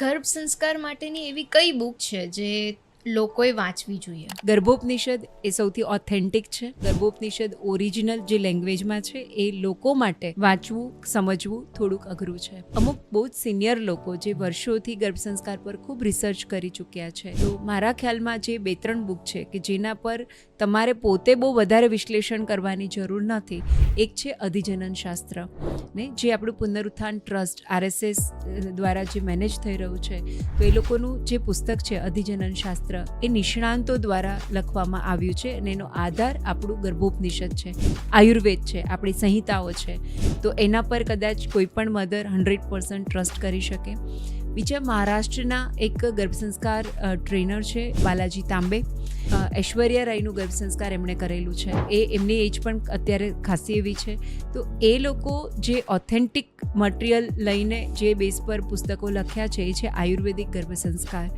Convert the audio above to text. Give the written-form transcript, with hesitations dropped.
ગર્ભ સંસ્કાર માટેની એવી કઈ બુક છે જે લોકોએ વાંચવી જોઈએ? ગર્ભોપનિષદ એ સૌથી ઓથેન્ટિક છે. ગર્ભોપનિષદ ઓરિજિનલ જે લેંગ્વેજમાં છે એ લોકો માટે વાંચવું સમજવું થોડુંક અઘરું છે. અમુક બહુ જ સિનિયર લોકો જે વર્ષોથી ગર્ભ સંસ્કાર પર ખૂબ રિસર્ચ કરી ચૂક્યા છે, તો મારા ખ્યાલમાં જે 2-3 બુક છે કે જેના પર તમારે પોતે બહુ વધારે વિશ્લેષણ કરવાની જરૂર નથી. એક છે અધિજનન શાસ્ત્ર ને જે આપણું પુનરુત્થાન ટ્રસ્ટ RSS દ્વારા જે મેનેજ થઈ રહ્યું છે, તો એ લોકોનું જે પુસ્તક છે અધિજનન શાસ્ત્ર એ નિષ્ણાંતો દ્વારા લખવામાં આવ્યું છે અને એનો આધાર આપણું ગર્ભોપનિષદ છે, આયુર્વેદ છે, આપણી સંહિતાઓ છે. તો એના પર કદાચ કોઈ પણ મધર 100% ટ્રસ્ટ કરી શકે. બીજા મહારાષ્ટ્રના એક ગર્ભ સંસ્કાર ટ્રેનર છે બાલાજી તાંબે, ઐશ્વર્યા રાયનું ગર્ભ સંસ્કાર એમણે કરેલું છે. એમની એજ પણ અત્યારે ખાસી એવી છે. તો એ લોકો જે ઓથેન્ટિક મટીરિયલ લઈને જે બેઝ પર પુસ્તકો લખ્યા છે એ છે આયુર્વેદિક ગર્ભ સંસ્કાર.